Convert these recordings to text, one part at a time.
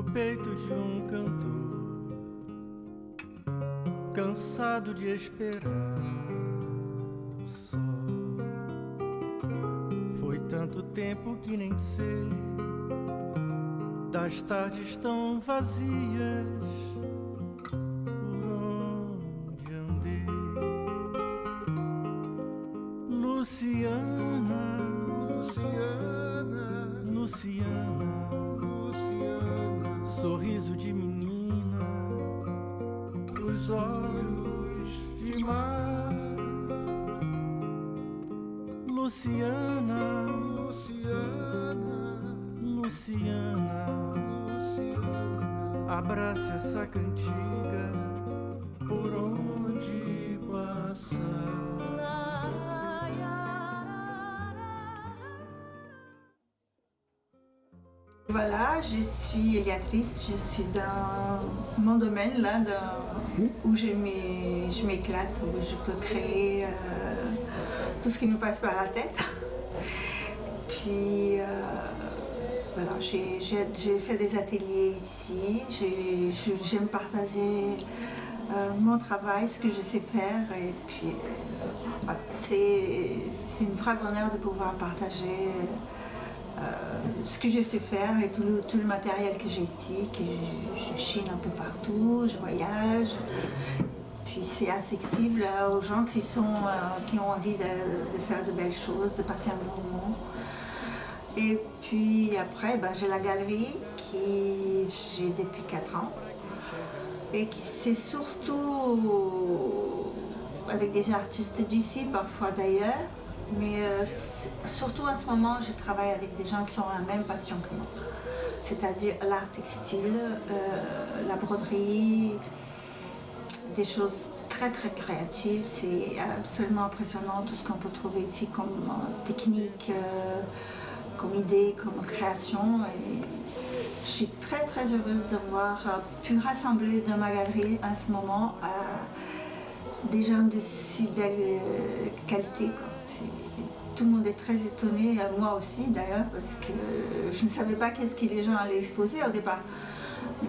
no peito de cantor, cansado de esperar só. Foi tanto tempo que nem sei das tardes tão vazias por onde andei. Luciana, Luciana, Luciana, Luciana, sorriso de menina, os olhos de mar. Luciana, Luciana, Luciana, Luciana, abraça essa cantiga por onde passar. Voilà, je suis Eliatrice, je suis dans mon domaine là, où je m'éclate, où je peux créer tout ce qui me passe par la tête. Puis voilà, j'ai fait des ateliers ici, j'aime partager mon travail, ce que je sais faire, et puis voilà, c'est un vrai bonheur de pouvoir partager ce que je sais faire et tout le matériel que j'ai ici, que je chine un peu partout, je voyage. Puis c'est accessible aux gens qui ont envie de faire de belles choses, de passer un bon moment. Et puis après, j'ai la galerie qui j'ai depuis 4 ans. Et c'est surtout avec des artistes d'ici, parfois d'ailleurs. Mais surtout en ce moment, je travaille avec des gens qui ont la même passion que moi. C'est-à-dire l'art textile, la broderie, des choses très très créatives. C'est absolument impressionnant tout ce qu'on peut trouver ici comme technique, comme idée, comme création. Et je suis très très heureuse d'avoir pu rassembler dans ma galerie en ce moment des gens de si belle qualité, quoi. Tout le monde est très étonné, moi aussi d'ailleurs, parce que je ne savais pas qu'est-ce que les gens allaient exposer au départ.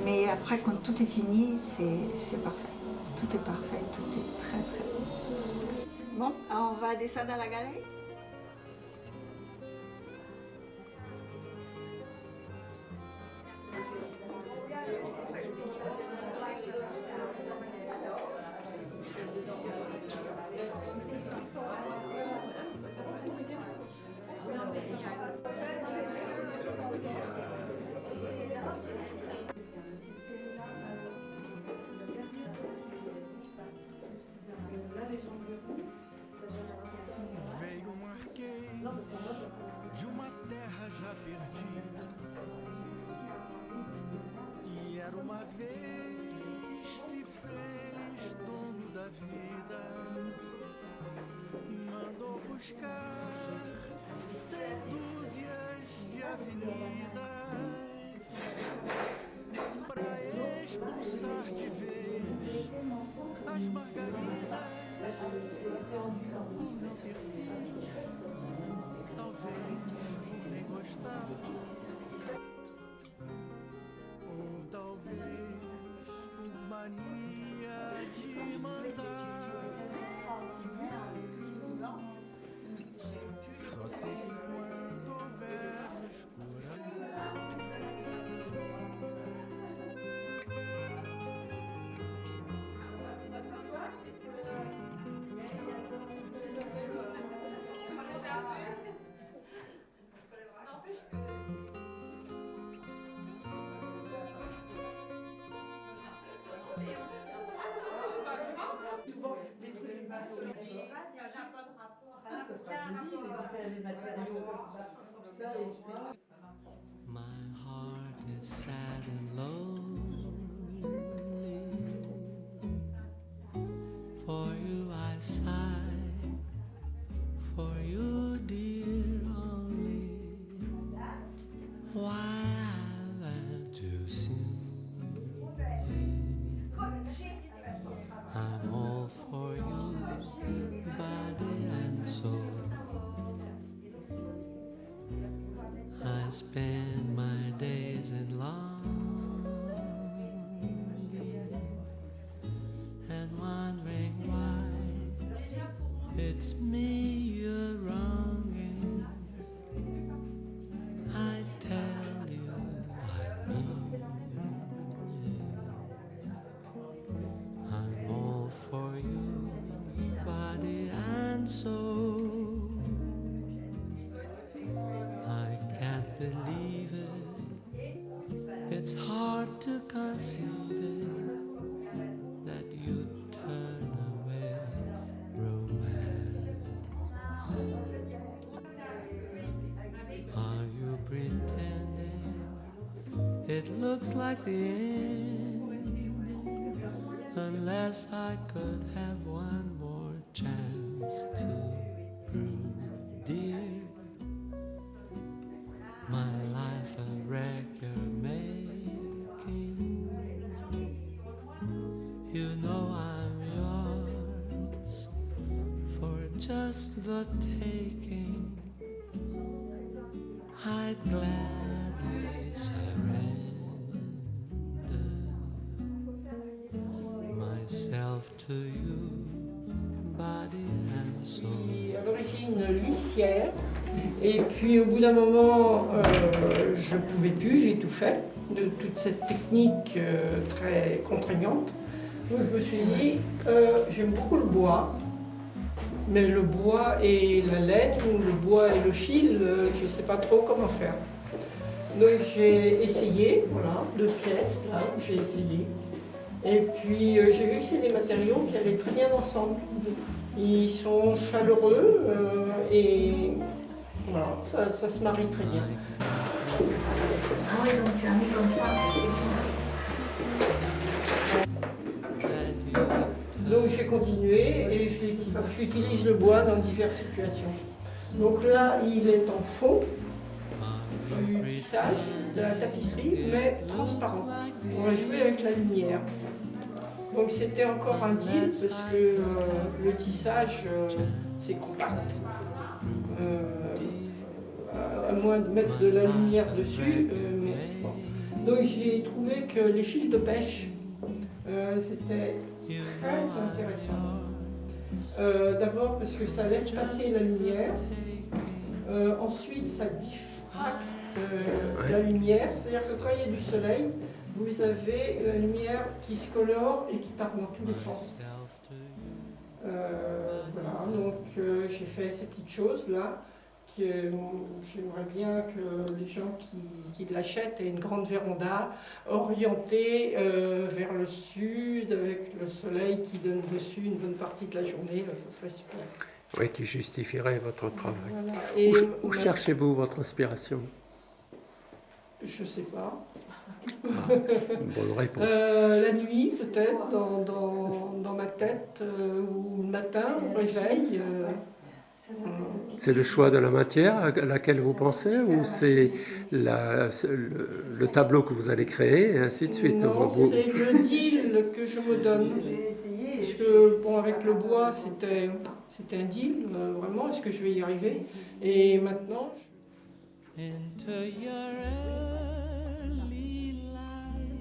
Mais après, quand tout est fini, c'est parfait. Tout est parfait, tout est très très bon. Bon, on va descendre à la galerie. Veio um arqueiro de uma terra já perdida, e era uma vez se fez dono da vida. Mandou buscar 100 dúzias de avenidas pra expulsar de vez as margaridas. Por não ter filho, talvez por nem gostar, ou talvez por mania de mandar. Só sei que enquanto houver escura, souvent les trucs ça n'a pas de rapport. Ça sera joli, les matériaux comme ça et ça. My heart is sad and lonely. For you I sigh, for you dear only. Why have I to sing? I'm all for you, body and soul. I spend my days in London, It's hard to conceive it, that you turn away romance. Are you pretending it looks like the end? Unless I could have one more chance to prove, dear, my life a wreck you're making. You know I'm yours for just the taking. I'd gladly surrender myself to you, body and soul. À l'origine l'huissière, et puis au bout d'un moment, je ne pouvais plus, j'ai tout fait de toute cette technique très contraignante. Donc je me suis dit, j'aime beaucoup le bois, mais le bois et la laine, ou le bois et le fil, je ne sais pas trop comment faire. Donc j'ai essayé, voilà, 2 pièces, là, j'ai essayé. Et puis j'ai vu que c'est des matériaux qui allaient très bien ensemble. Ils sont chaleureux et voilà, ça se marie très bien. Ah oui, donc tu as mis comme ça. Donc j'ai continué et j'utilise le bois dans diverses situations. Donc là, il est en fond du tissage, de la tapisserie, mais transparent. On va jouer avec la lumière. Donc c'était encore un deal parce que le tissage, c'est compact. À moins de mettre de la lumière dessus. Mais bon. Donc j'ai trouvé que les fils de pêche, c'était très intéressant. D'abord parce que ça laisse passer la lumière. Ensuite, ça diffracte la lumière. C'est-à-dire que quand il y a du soleil, vous avez la lumière qui se colore et qui part dans tous les sens. Voilà, donc j'ai fait ces petites choses-là. J'aimerais bien que les gens qui l'achètent aient une grande véranda orientée vers le sud, avec le soleil qui donne dessus une bonne partie de la journée, ça serait super. Oui, qui justifierait votre travail. Voilà. Et Où cherchez-vous votre inspiration? Je ne sais pas. Une bonne réponse. La nuit, peut-être, dans ma tête, ou le matin, au réveil. C'est le choix de la matière à laquelle vous pensez ou c'est le tableau que vous allez créer et ainsi de suite? Non, c'est le deal que je me donne. Parce que, bon, avec le bois, c'était un deal, vraiment, est-ce que je vais y arriver? Et maintenant... Into your early life,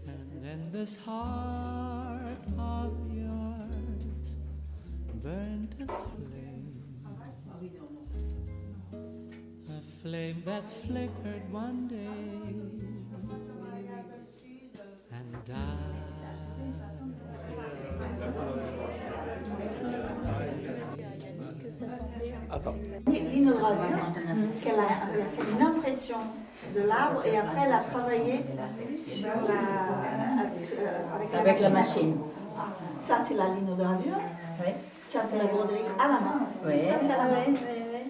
and in this heart of yours burned a flame that flickered one day and died. L'inogravure, qu'elle a fait une impression de l'arbre et après elle a travaillé sur avec la machine. Ça c'est la linogravure, ça c'est la broderie à la main, tout ça c'est à la main.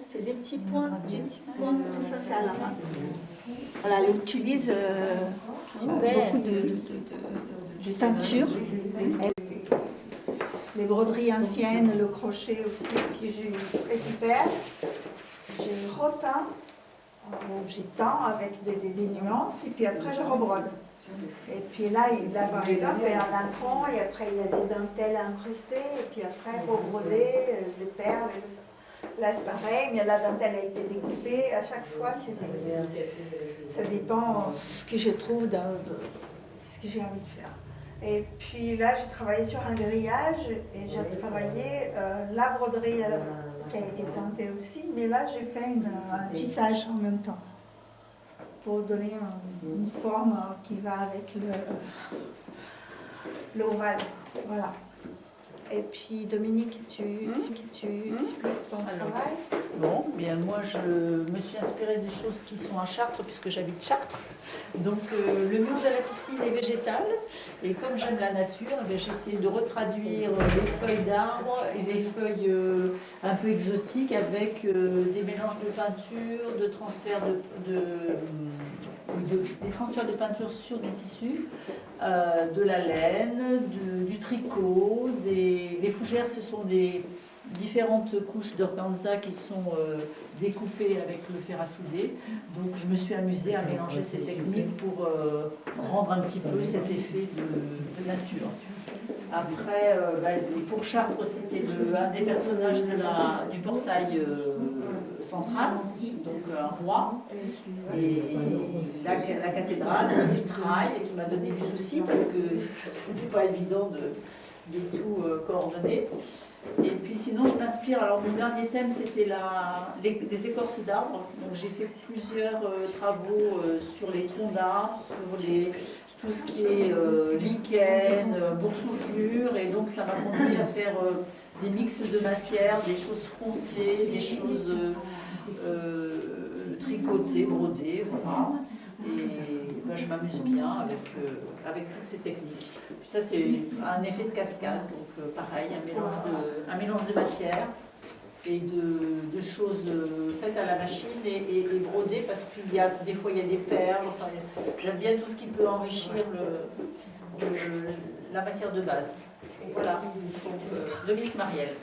C'est des petits points, tout ça c'est à la main. Voilà, elle utilise beaucoup de teinture. Les broderies anciennes, le crochet aussi que je récupère. Je reteins, j'étends avec des nuances et puis après je rebrode. Et puis là par exemple, il y a un apron et après il y a des dentelles incrustées et puis après rebroder, des perles et tout ça. Là c'est pareil, mais la dentelle a été découpée. À chaque fois, ça dépend ce que je trouve, ce que j'ai envie de faire. Et puis là, j'ai travaillé sur un grillage et j'ai travaillé la broderie qui a été teintée aussi, mais là j'ai fait un tissage en même temps pour donner une forme qui va avec l'ovale. Voilà. Et puis Dominique, tu expliques ton travail? Bon, bien moi je me suis inspirée des choses qui sont à Chartres puisque j'habite Chartres. Donc le mur de la piscine est végétal et comme j'aime la nature, j'ai essayé de retraduire les feuilles d'arbres et les feuilles un peu exotiques avec des mélanges de peinture, de transfert des transferts de peinture sur du tissu, de la laine, du tricot, les fougères, ce sont des différentes couches d'organza qui sont découpées avec le fer à souder. Donc je me suis amusée à mélanger ces techniques pour rendre un petit peu cet effet de nature. Après, pour Chartres, c'était un des personnages du portail central, donc un roi, et la cathédrale, le vitrail, qui m'a donné du souci parce que c'était pas évident de tout coordonner. Et puis sinon, je m'inspire. Alors, mon dernier thème, c'était des écorces d'arbres. Donc, j'ai fait plusieurs travaux sur les troncs d'arbres, sur tout ce qui est lichen, boursouflure. Et donc, ça m'a conduit à faire des mix de matières, des choses froncées, des choses tricotées, brodées. Voilà. Et je m'amuse bien avec toutes ces techniques. Puis ça, c'est un effet de cascade, donc pareil, un mélange de matière et de choses faites à la machine et brodées, parce qu'il y a des fois il y a des perles. Enfin, j'aime bien tout ce qui peut enrichir la matière de base. Voilà, donc Dominique Marielle.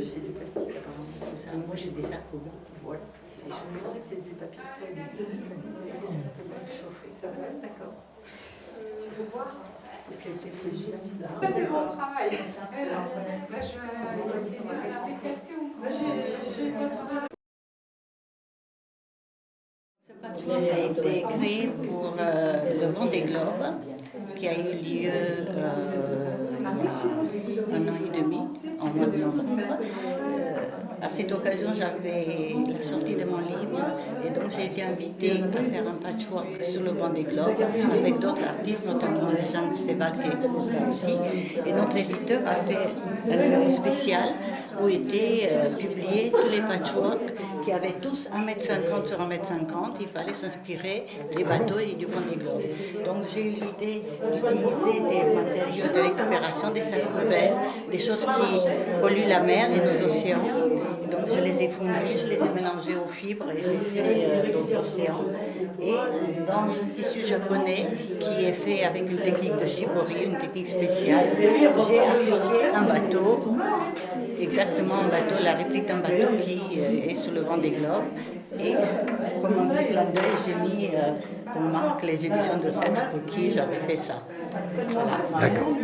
C'est du plastique apparemment. Moi j'ai des sacs au bout. Voilà. Je pensais que c'était du papier. D'accord. Tu veux voir? C'est juste bizarre. C'est mon travail. Je vais donner des explications. J'ai votre... Ce patchwork a été créé pour le Vendée Globe qui a eu lieu un an et demi, en mois de novembre. À cette occasion, j'avais la sortie de mon livre et donc j'ai été invitée à faire un patchwork sur le Vendée Globe avec d'autres artistes, notamment Jeanne Séval qui est exposée aussi. Et notre éditeur a fait un numéro spécial où étaient publiés tous les patchworks qui avaient tous 1,50 m sur 1,50 m. Il fallait s'inspirer des bateaux et du Vendée Globe. Donc j'ai eu l'idée d'utiliser des matériaux de récupération, des sacs poubelles, des choses qui polluent la mer et nos océans. Donc je les ai fondus, je les ai mélangés aux fibres et j'ai fait donc l'océan. Et dans un tissu japonais qui est fait avec une technique de shibori, une technique spéciale, j'ai appliqué un bateau, exactement un bateau, la réplique d'un bateau qui est sur le Vendée Globe. Et comme un petit clin d'œil, j'ai mis comme marque les éditions de Saxe pour qui j'avais fait ça. Voilà. D'accord.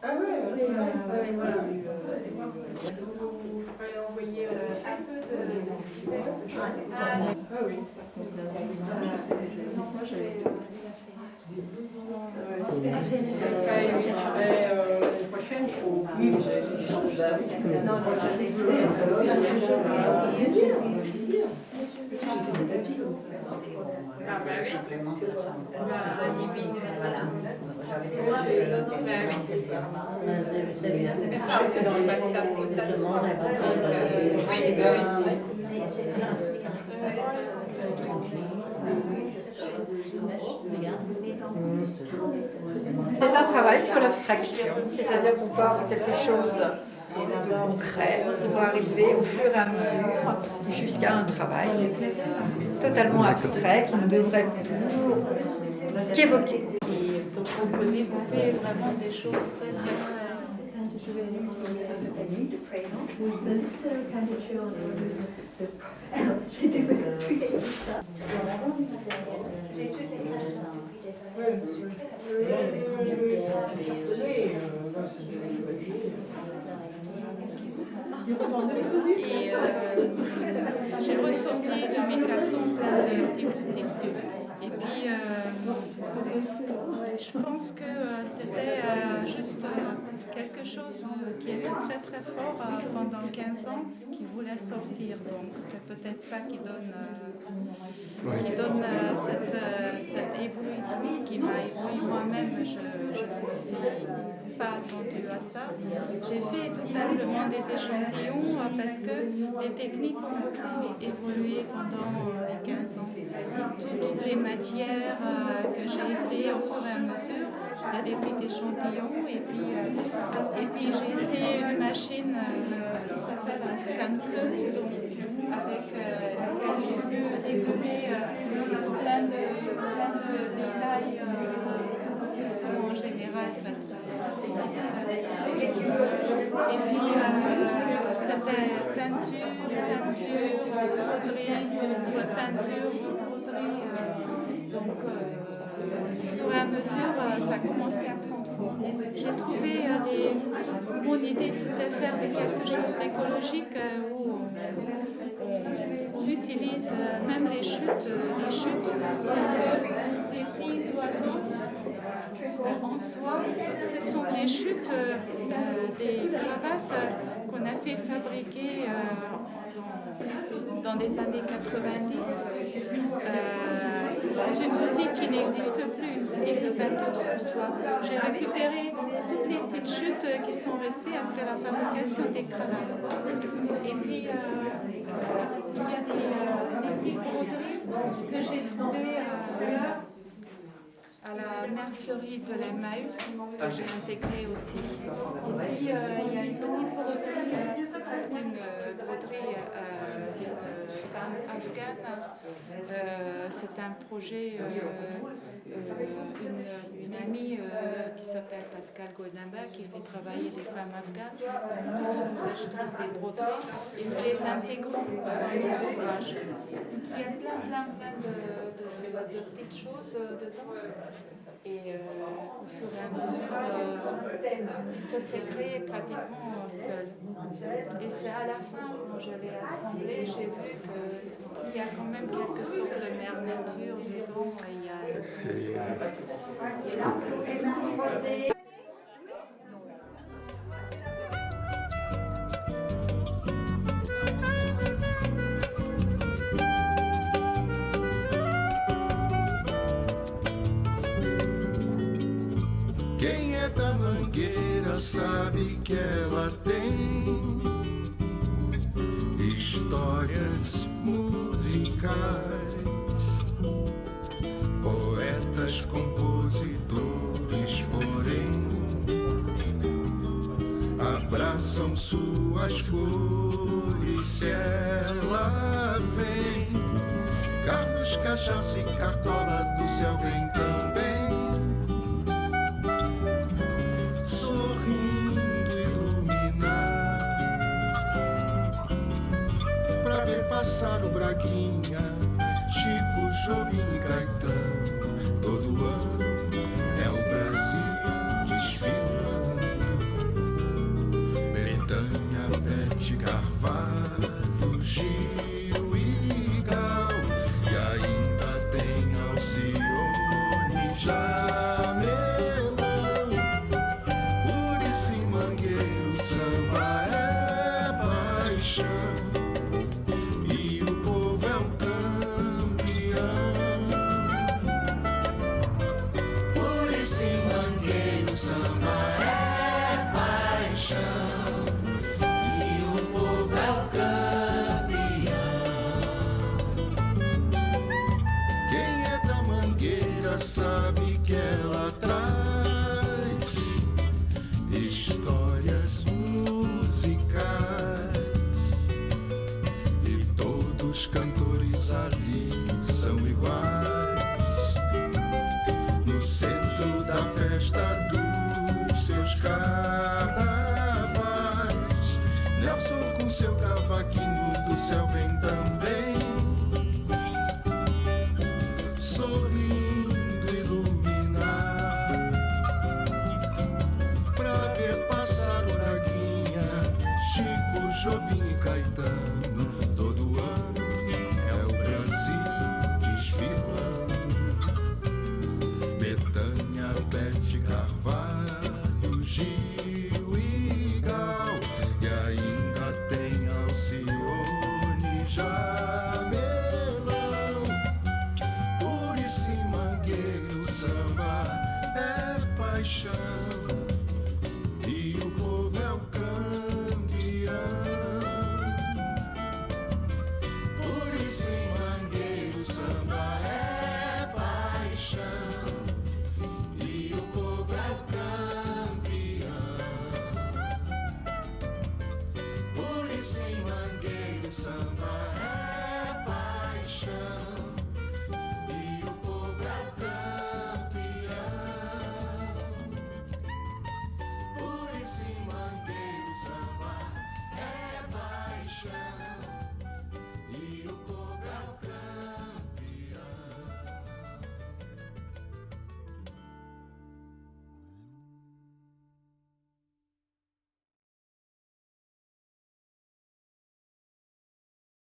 Ah oui, voilà. Vous pourrez envoyer un peu de... Ah oui, L'année prochaine, il faut... Oui, j'ai changé d'avis. Ah bah oui, l'individu. C'est dans le papier d'appotage. Oui, bah oui. C'est un travail sur l'abstraction, c'est-à-dire qu'on part de quelque chose de concret pour arriver au fur et à mesure jusqu'à un travail totalement abstrait qui ne devrait plus qu'évoquer. On peut découper vraiment des choses très Et j'ai ressorti de mes cartons plein de bouts de tissu. Et puis, je pense que c'était juste quelque chose qui était très très fort pendant 15 ans, qui voulait sortir. Donc c'est peut-être ça qui donne cet éblouissement qui m'a ébloui moi-même. Je ne me suis pas attendue à ça. J'ai fait tout simplement des échantillons parce que les techniques ont beaucoup évolué pendant les 15 ans. Toutes les matières que j'ai essayées au fur et à mesure, c'est des petits échantillons. Et puis j'ai essayé une machine qui s'appelle un scan cut, avec laquelle j'ai pu développer plein de détails qui sont en général et puis c'était peinture, broderie, donc au fur et à mesure ça a commencé à prendre forme. J'ai trouvé mon idée c'était faire quelque chose d'écologique où on utilise même les chutes parce que les petits oiseaux en soi, ce sont des chutes des cravates qu'on a fait fabriquer dans les années 90 dans une boutique qui n'existe plus, une boutique de peinture sur soie. J'ai récupéré toutes les petites chutes qui sont restées après la fabrication des cravates. Et puis, il y a des petites broderies que j'ai trouvées à la mercerie de l'Emmaüs, que j'ai intégrée aussi. Et puis, il y a une petite broderie, d'une femme afghane. C'est un projet, une amie qui s'appelle Pascal Godinba, qui fait travailler des femmes afghanes. Nous achetons des broderies et nous les intégrons dans nos ouvrages. Donc, il y a plein de petites choses dedans. Et au fur et à mesure, ça s'est créé pratiquement seul. Et c'est à la fin, quand je l'ai assemblé, j'ai vu qu'il y a quand même quelque sorte de mère nature dedans. Et il y a... Quem é da Mangueira sabe que ela tem histórias musicais, poetas, compositores, porém abraçam suas cores se ela vem. Carlos, cachaça e cartola do céu vem também. Passar o Braguinha, Chico, Jobim e Caetano. Todo ano é o Brasil desfilando. Betânia, Bete, Carvalho, Gil e Gal. E ainda tem Alcione, Jamelão. Por isso em Mangueiro o samba é paixão. Sabe que ela traz histórias musicais e todos os cantores ali são iguais. No centro da festa dos seus carnavais, Nelson com seu cavaquinho do céu vem também, sorrindo. Jobim e Caetano, todo ano é o Brasil desfilando. Betânia, Bete, Carvalho, Gil shine.